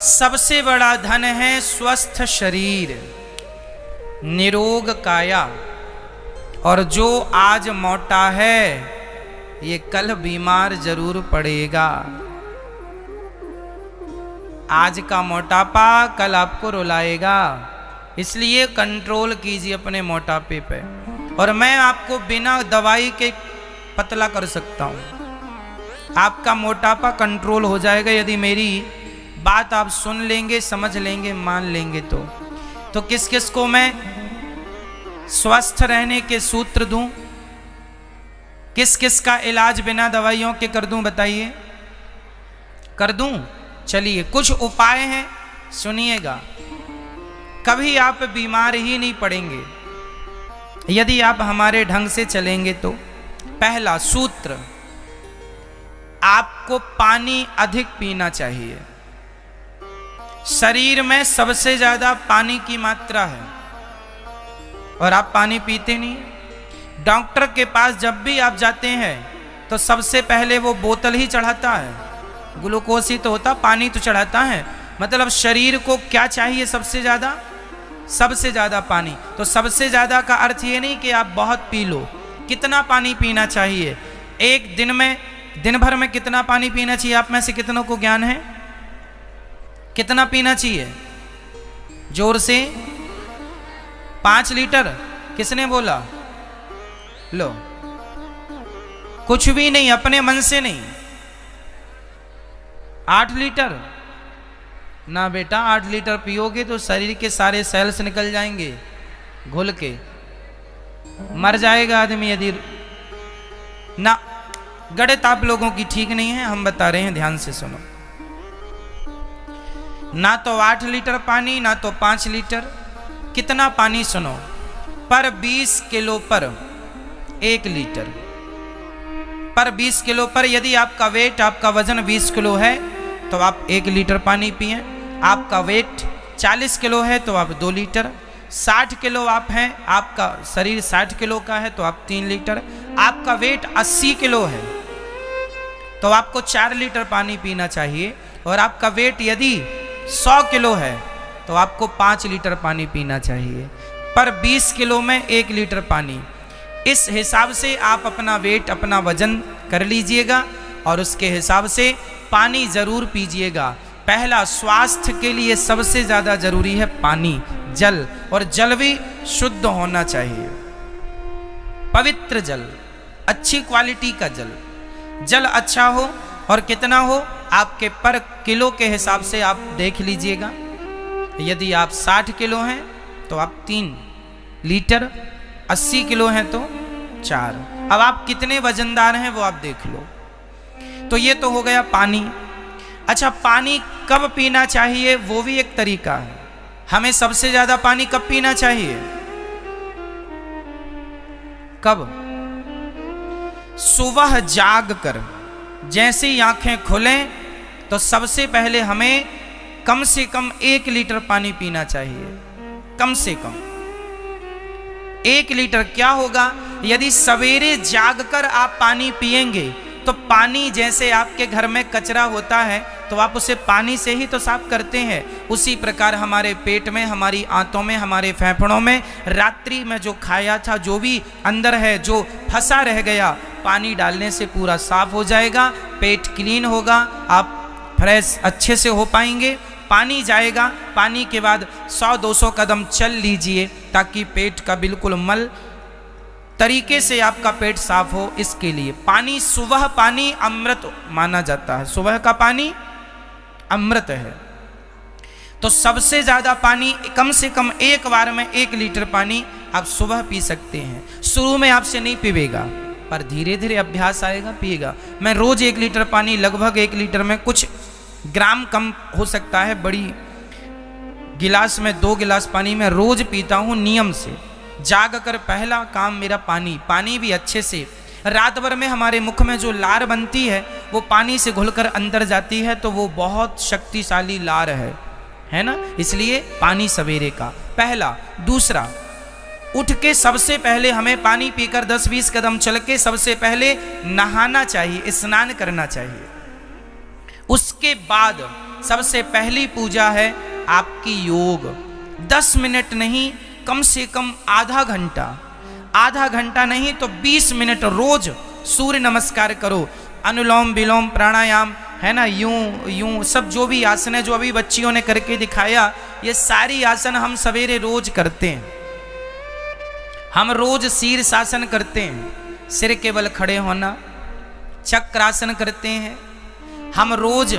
सबसे बड़ा धन है स्वस्थ शरीर, निरोग काया। और जो आज मोटा है ये कल बीमार जरूर पड़ेगा। आज का मोटापा कल आपको रुलाएगा, इसलिए कंट्रोल कीजिए अपने मोटापे पे। और मैं आपको बिना दवाई के पतला कर सकता हूं। आपका मोटापा कंट्रोल हो जाएगा यदि मेरी बात आप सुन लेंगे, समझ लेंगे, मान लेंगे। तो किस किस को मैं स्वस्थ रहने के सूत्र दूं, किस किस का इलाज बिना दवाइयों के कर दूं, बताइए। कर दूं? चलिए कुछ उपाय हैं, सुनिएगा। कभी आप बीमार ही नहीं पड़ेंगे यदि आप हमारे ढंग से चलेंगे तो। पहला सूत्र, आपको पानी अधिक पीना चाहिए। शरीर में सबसे ज्यादा पानी की मात्रा है और आप पानी पीते नहीं। डॉक्टर के पास जब भी आप जाते हैं तो सबसे पहले वो बोतल ही चढ़ाता है। ग्लूकोज ही तो होता, पानी तो चढ़ाता है। मतलब शरीर को क्या चाहिए सबसे ज्यादा? सबसे ज्यादा पानी। तो सबसे ज्यादा का अर्थ ये नहीं कि आप बहुत पी लो। कितना पानी पीना चाहिए एक दिन में? दिन भर में कितना पानी पीना चाहिए? आप में से कितनों को ज्ञान है कितना पीना चाहिए? जोर से 5 लीटर। किसने बोला? लो, कुछ भी नहीं, अपने मन से नहीं। 8 लीटर ना बेटा, 8 लीटर पियोगे तो शरीर के सारे सेल्स निकल जाएंगे घुल के, मर जाएगा आदमी यदि ना। गणित आप लोगों की ठीक नहीं है, हम बता रहे हैं, ध्यान से सुनो। ना तो 8 लीटर पानी, ना तो 5 लीटर। कितना पानी सुनो? पर 20 किलो पर 1 लीटर। पर 20 किलो पर, यदि आपका वेट, आपका वजन 20 किलो है तो आप 1 लीटर पानी पिए। आपका वेट 40 किलो है तो आप 2 लीटर। 60 किलो आप हैं, आपका शरीर 60 किलो का है तो आप 3 लीटर। आपका वेट 80 किलो है तो आपको 4 लीटर पानी पीना चाहिए। और आपका वेट यदि 100 किलो है तो आपको 5 लीटर पानी पीना चाहिए। पर 20 किलो में 1 लीटर पानी। इस हिसाब से आप अपना वेट, अपना वजन कर लीजिएगा और उसके हिसाब से पानी जरूर पीजिएगा। पहला, स्वास्थ्य के लिए सबसे ज्यादा जरूरी है पानी, जल। और जल भी शुद्ध होना चाहिए, पवित्र जल, अच्छी क्वालिटी का जल। जल अच्छा हो और कितना हो आपके पर किलो के हिसाब से आप देख लीजिएगा। यदि आप 60 किलो हैं तो आप 3 लीटर, 80 किलो हैं तो 4। अब आप कितने वजनदार हैं वो आप देख लो। तो ये तो हो गया पानी। अच्छा, पानी कब पीना चाहिए वो भी एक तरीका है। हमें सबसे ज्यादा पानी कब पीना चाहिए? कब? सुबह जाग कर जैसे ही आंखें खुलें तो सबसे पहले हमें कम से कम 1 लीटर पानी पीना चाहिए। कम से कम 1 लीटर। क्या होगा यदि सवेरे जागकर आप पानी पिएंगे तो पानी, जैसे आपके घर में कचरा होता है तो आप उसे पानी से ही तो साफ करते हैं, उसी प्रकार हमारे पेट में, हमारी आंतों में, हमारे फेफड़ों में रात्रि में जो खाया था, जो भी अंदर है, जो फंसा रह गया, पानी डालने से पूरा साफ हो जाएगा, पेट क्लीन होगा, आप फ्रेश अच्छे से हो पाएंगे। पानी जाएगा, पानी के बाद 100-200 कदम चल लीजिए ताकि पेट का बिल्कुल मल तरीके से आपका पेट साफ हो। इसके लिए पानी, सुबह पानी अमृत माना जाता है। सुबह का पानी अमृत है। तो सबसे ज्यादा पानी, कम से कम एक बार में 1 लीटर पानी आप सुबह पी सकते हैं। शुरू में आपसे नहीं पीवेगा पर धीरे धीरे अभ्यास आएगा, पिएगा। मैं रोज 1 लीटर पानी, लगभग 1 लीटर में कुछ ग्राम कम हो सकता है, बड़ी गिलास में 2 गिलास पानी मैं रोज पीता हूँ नियम से। जाग कर पहला काम मेरा पानी। पानी भी अच्छे से, रात भर में हमारे मुख में जो लार बनती है वो पानी से घुलकर अंदर जाती है, तो वो बहुत शक्तिशाली लार है ना। इसलिए पानी सवेरे का पहला। दूसरा, उठ के सबसे पहले हमें पानी पीकर 10-20 कदम चल के सबसे पहले नहाना चाहिए, स्नान करना चाहिए। उसके बाद सबसे पहली पूजा है आपकी योग। 10 मिनट नहीं, कम से कम आधा घंटा, आधा घंटा नहीं तो 20 मिनट रोज सूर्य नमस्कार करो। अनुलोम विलोम प्राणायाम है ना, यूं यूं सब जो भी आसन है, जो अभी बच्चियों ने करके दिखाया, ये सारी आसन हम सवेरे रोज करते हैं। हम रोज शीर्षासन करते हैं, सिर के बल खड़े होना, चक्रासन करते हैं। हम रोज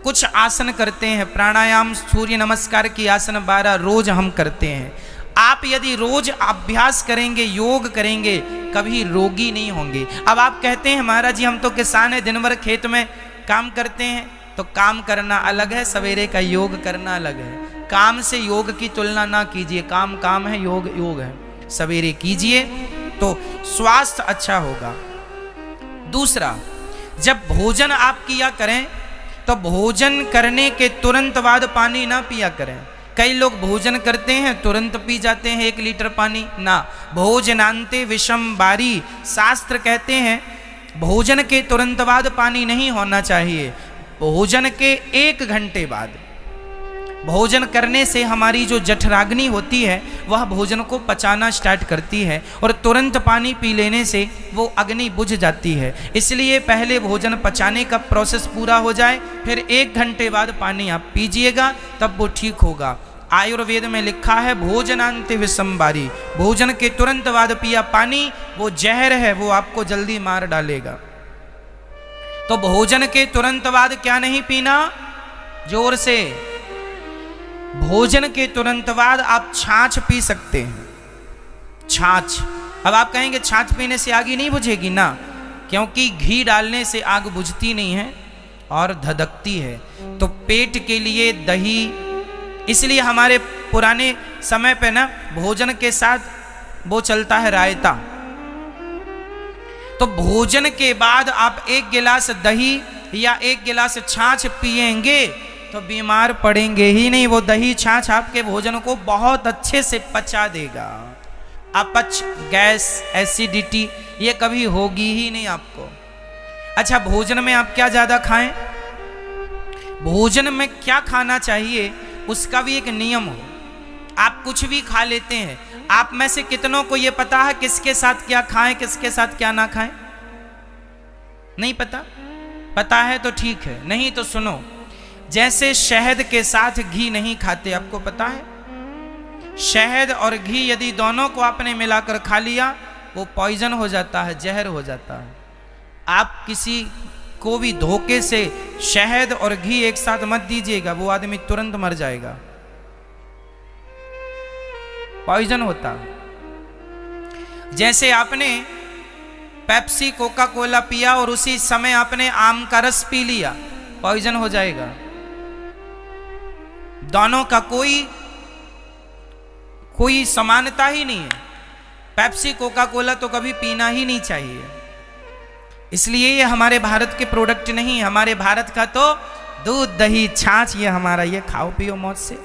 कुछ आसन करते हैं, प्राणायाम, सूर्य नमस्कार की आसन 12 रोज हम करते हैं। आप यदि रोज अभ्यास करेंगे, योग करेंगे, कभी रोगी नहीं होंगे। अब आप कहते हैं महाराज जी हम तो किसान हैं, दिन भर खेत में काम करते हैं। तो काम करना अलग है, सवेरे का योग करना अलग है। काम से योग की तुलना ना कीजिए, काम काम है, योग योग है। सवेरे कीजिए तो स्वास्थ्य अच्छा होगा। दूसरा, जब भोजन आप किया करें तो भोजन करने के तुरंत बाद पानी ना पिया करें। कई लोग भोजन करते हैं तुरंत पी जाते हैं 1 लीटर पानी, ना। भोजनांते विषम बारी, शास्त्र कहते हैं भोजन के तुरंत बाद पानी नहीं होना चाहिए। भोजन के 1 घंटे बाद, भोजन करने से हमारी जो जठराग्नि होती है वह भोजन को पचाना स्टार्ट करती है, और तुरंत पानी पी लेने से वो अग्नि बुझ जाती है। इसलिए पहले भोजन पचाने का प्रोसेस पूरा हो जाए, फिर 1 घंटे बाद पानी आप पीजिएगा, तब वो ठीक होगा। आयुर्वेद में लिखा है भोजनांते विषमबारी, भोजन के तुरंत बाद पिया पानी वो जहर है, वो आपको जल्दी मार डालेगा। तो भोजन के तुरंत बाद क्या नहीं पीना, जोर से, भोजन के तुरंत बाद आप छाछ पी सकते हैं। छाछ, अब आप कहेंगे छाछ पीने से आग ही नहीं बुझेगी ना, क्योंकि घी डालने से आग बुझती नहीं है और धधकती है। तो पेट के लिए दही, इसलिए हमारे पुराने समय पे ना भोजन के साथ वो चलता है रायता। तो भोजन के बाद आप 1 गिलास दही या 1 गिलास छाछ पिएंगे तो बीमार पड़ेंगे ही नहीं। वो दही छाछ आपके भोजन को बहुत अच्छे से पचा देगा। अपच, गैस, एसिडिटी ये कभी होगी ही नहीं आपको। अच्छा, भोजन में आप क्या ज्यादा खाएं, भोजन में क्या खाना चाहिए उसका भी एक नियम हो। आप कुछ भी खा लेते हैं, आप में से कितनों को यह पता है किसके साथ क्या खाएं, किसके साथ क्या ना खाएं? नहीं पता? पता है तो ठीक है, नहीं तो सुनो। जैसे शहद के साथ घी नहीं खाते, आपको पता है? शहद और घी यदि दोनों को आपने मिलाकर खा लिया वो पॉइजन हो जाता है, जहर हो जाता है। आप किसी को भी धोखे से शहद और घी एक साथ मत दीजिएगा, वो आदमी तुरंत मर जाएगा, पॉइजन होता है। जैसे आपने पेप्सी, कोका कोला पिया और उसी समय आपने आम का रस पी लिया, पॉइजन हो जाएगा। दोनों का कोई समानता ही नहीं है। पेप्सी, कोका कोला तो कभी पीना ही नहीं चाहिए। इसलिए ये हमारे भारत के प्रोडक्ट नहीं, हमारे भारत का तो दूध, दही, छाछ, ये हमारा, ये खाओ पियो मौज से।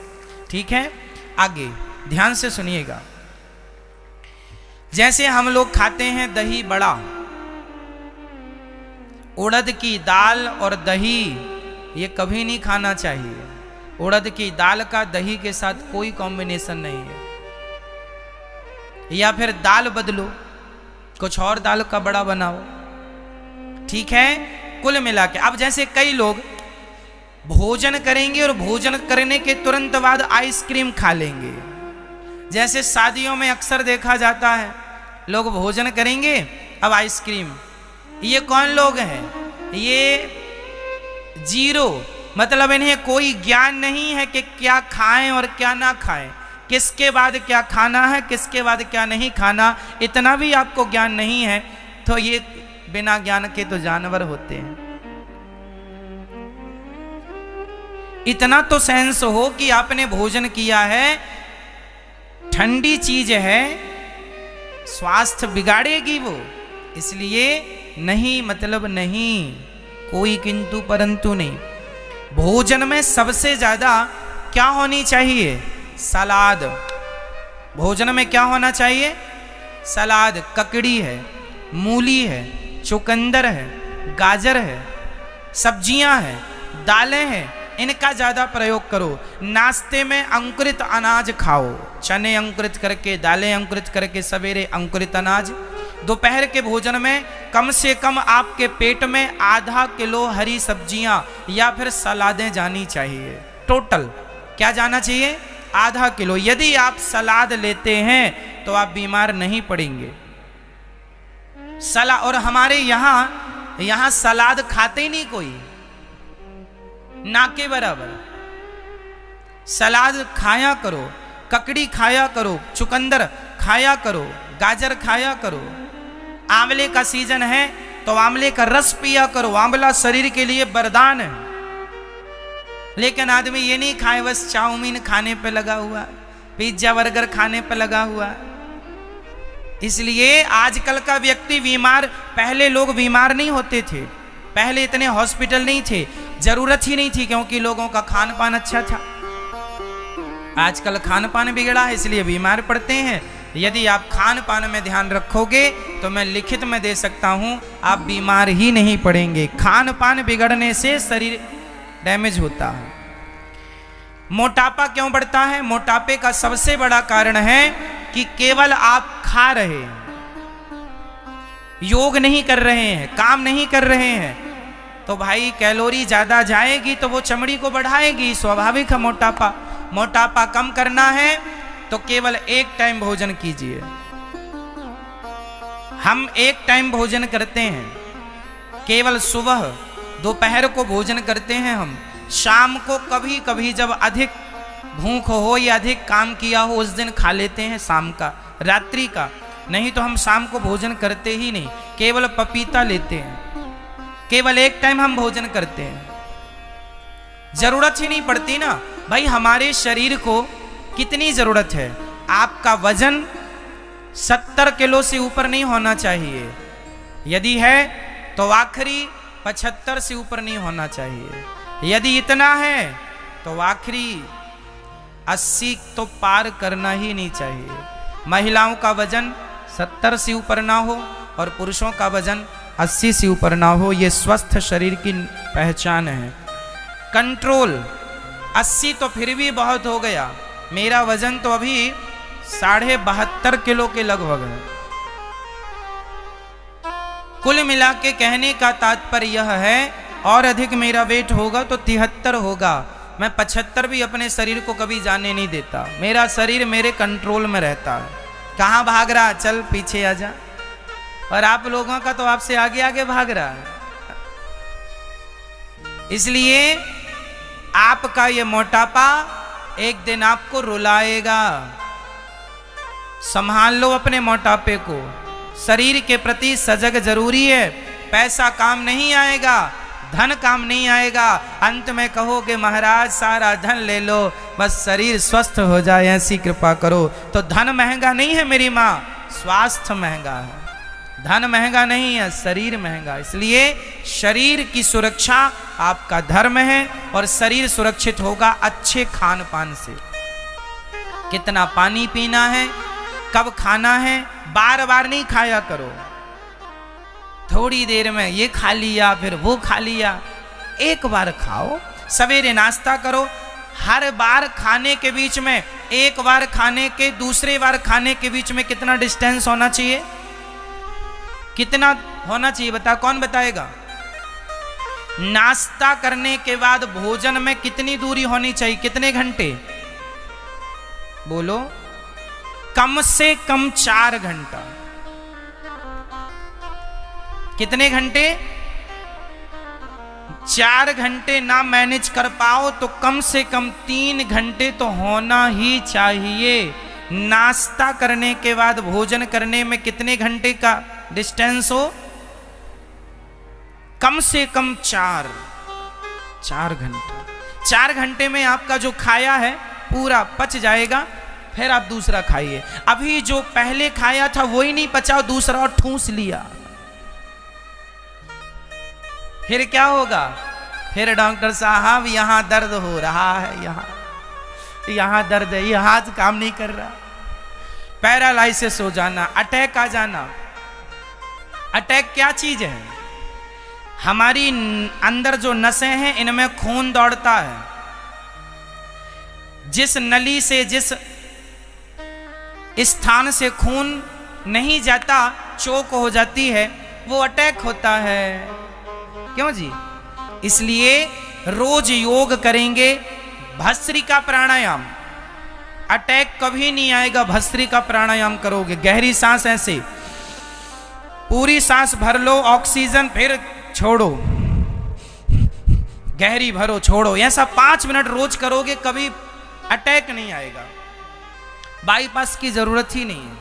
ठीक है, आगे ध्यान से सुनिएगा। जैसे हम लोग खाते हैं दही बड़ा, उड़द की दाल और दही ये कभी नहीं खाना चाहिए। उड़द की दाल का दही के साथ कोई कॉम्बिनेशन नहीं है। या फिर दाल बदलो, कुछ और दाल का बड़ा बनाओ। ठीक है, कुल मिला के। अब जैसे कई लोग भोजन करेंगे और भोजन करने के तुरंत बाद आइसक्रीम खा लेंगे। जैसे शादियों में अक्सर देखा जाता है, लोग भोजन करेंगे अब आइसक्रीम। ये कौन लोग हैं? ये जीरो, मतलब इन्हें कोई ज्ञान नहीं है कि क्या खाएं और क्या ना खाएं, किसके बाद क्या खाना है, किसके बाद क्या नहीं खाना, इतना भी आपको ज्ञान नहीं है तो ये बिना ज्ञान के तो जानवर होते हैं। इतना तो सेंस हो कि आपने भोजन किया है, ठंडी चीज है, स्वास्थ्य बिगाड़ेगी वो, इसलिए नहीं, मतलब नहीं, कोई किंतु परंतु नहीं। भोजन में सबसे ज्यादा क्या होनी चाहिए? सलाद। भोजन में क्या होना चाहिए? सलाद। ककड़ी है, मूली है, चुकंदर है, गाजर है, सब्जियां हैं, दालें हैं, इनका ज्यादा प्रयोग करो। नाश्ते में अंकुरित अनाज खाओ, चने अंकुरित करके, दालें अंकुरित करके, सवेरे अंकुरित अनाज। दोपहर के भोजन में कम से कम आपके पेट में आधा किलो हरी सब्जियां या फिर सलादें जानी चाहिए। टोटल क्या जाना चाहिए? आधा किलो। यदि आप सलाद लेते हैं तो आप बीमार नहीं पड़ेंगे। और हमारे यहाँ सलाद खाते ही नहीं कोई, ना के बराबर। सलाद खाया करो, ककड़ी खाया करो, चुकंदर खाया करो, गाजर खाया करो। आंवले का सीजन है तो आंवले का रस पिया करो, आंवला शरीर के लिए वरदान है। लेकिन आदमी ये नहीं खाए, बस चाउमीन खाने पे लगा हुआ, पिज्जा बर्गर खाने पे लगा हुआ। इसलिए आजकल का व्यक्ति बीमार, पहले लोग बीमार नहीं होते थे, पहले इतने हॉस्पिटल नहीं थे, जरूरत ही नहीं थी, क्योंकि लोगों का खान पान अच्छा था। आजकल खान पान बिगड़ा है, इसलिए बीमार पड़ते हैं। यदि आप खान पान में ध्यान रखोगे तो मैं लिखित में दे सकता हूं, आप बीमार ही नहीं पड़ेंगे। खान पान बिगड़ने से शरीर डैमेज होता है। मोटापा क्यों बढ़ता है? मोटापे का सबसे बड़ा कारण है कि केवल आप खा रहे हैं, योग नहीं कर रहे हैं, काम नहीं कर रहे हैं, तो भाई कैलोरी ज्यादा जाएगी तो वो चमड़ी को बढ़ाएगी, स्वाभाविक है मोटापा। मोटापा कम करना है तो केवल एक टाइम भोजन कीजिए। हम एक टाइम भोजन करते हैं, केवल सुबह दोपहर को भोजन करते हैं हम। शाम को कभी कभी जब अधिक भूख हो या अधिक काम किया हो उस दिन खा लेते हैं, शाम का, रात्रि का। नहीं तो हम शाम को भोजन करते ही नहीं, केवल पपीता लेते हैं, केवल एक टाइम हम भोजन करते हैं। जरूरत ही नहीं पड़ती ना भाई। हमारे शरीर को कितनी जरूरत है? आपका वजन 70 किलो से ऊपर नहीं होना चाहिए, यदि है तो आखिरी 75 से ऊपर नहीं होना चाहिए। यदि इतना है तो आखिरी 80 तो पार करना ही नहीं चाहिए। महिलाओं का वजन 70 से ऊपर ना हो और पुरुषों का वजन 80 से ऊपर ना हो, ये स्वस्थ शरीर की पहचान है। कंट्रोल 80 तो फिर भी बहुत हो गया, मेरा वजन तो अभी 72.5 किलो के लगभग है। कुल मिला के कहने का तात्पर्य यह है, और अधिक मेरा वेट होगा तो 73 होगा, मैं 75 भी अपने शरीर को कभी जाने नहीं देता। मेरा शरीर मेरे कंट्रोल में रहता है। कहाँ भाग रहा? चल पीछे आ जा। और आप लोगों का तो आपसे आगे आगे भाग रहा है। इसलिए आपका ये मोटापा एक दिन आपको रुलाएगा। संभाल लो अपने मोटापे को। शरीर के प्रति सजग जरूरी है। पैसा काम नहीं आएगा, धन काम नहीं आएगा। अंत में कहोगे महाराज सारा धन ले लो, बस शरीर स्वस्थ हो जाए ऐसी कृपा करो। तो धन महंगा नहीं है मेरी माँ, स्वास्थ्य महंगा है। धन महंगा नहीं है, शरीर महंगा। इसलिए शरीर की सुरक्षा आपका धर्म है, और शरीर सुरक्षित होगा अच्छे खान पान से। कितना पानी पीना है, कब खाना है, बार बार नहीं खाया करो। थोड़ी देर में ये खा लिया फिर वो खा लिया, एक बार खाओ। सवेरे नाश्ता करो, हर बार खाने के बीच में, एक बार खाने के दूसरे बार खाने के बीच में कितना डिस्टेंस होना चाहिए? कितना होना चाहिए बता, कौन बताएगा? नाश्ता करने के बाद भोजन में कितनी दूरी होनी चाहिए? कितने घंटे? बोलो। कम से कम 4 घंटा। कितने घंटे? 4 घंटे ना मैनेज कर पाओ तो कम से कम 3 घंटे तो होना ही चाहिए। नाश्ता करने के बाद भोजन करने में कितने घंटे का डिस्टेंस हो? कम से कम 4 घंटा। 4 घंटे में आपका जो खाया है पूरा पच जाएगा, फिर आप दूसरा खाइए। अभी जो पहले खाया था वही नहीं पचा, दूसरा और ठूस लिया, फिर क्या होगा? फिर डॉक्टर साहब यहाँ दर्द हो रहा है, यहाँ दर्द है, ये हाथ काम नहीं कर रहा, पैरालाइसिस हो जाना, अटैक आ जाना। अटैक क्या चीज है? हमारी अंदर जो नसें हैं इनमें खून दौड़ता है। जिस नली से, जिस स्थान से खून नहीं जाता, चोक हो जाती है, वो अटैक होता है। क्यों जी? इसलिए रोज योग करेंगे, भस्त्रिका प्राणायाम, अटैक कभी नहीं आएगा। भस्त्रिका प्राणायाम करोगे, गहरी सांस, ऐसे पूरी सांस भर लो, ऑक्सीजन, फिर छोड़ो, गहरी भरो, छोड़ो, ऐसा 5 मिनट रोज करोगे, कभी अटैक नहीं आएगा। बाईपास की जरूरत ही नहीं है।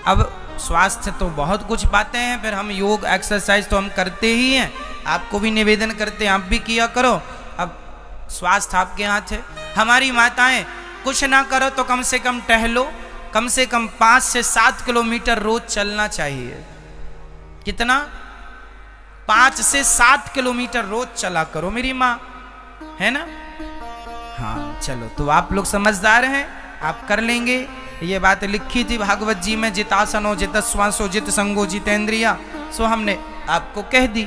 अब स्वास्थ्य तो बहुत कुछ बातें हैं, फिर हम योग एक्सरसाइज तो हम करते ही हैं, आपको भी निवेदन करते हैं, आप भी किया करो। अब स्वास्थ्य आपके हाथ है। हमारी माताएं कुछ ना करो तो कम से कम टहलो, कम से कम 5 से 7 किलोमीटर रोज चलना चाहिए। कितना? 5 से 7 किलोमीटर रोज चला करो मेरी माँ, है ना? हाँ चलो, तो आप लोग समझदार हैं, आप कर लेंगे। ये बात लिखी थी भागवत जी में, जितासनो जितश्वासो जित संगो जितेंद्रिया, सो हमने आपको कह दी।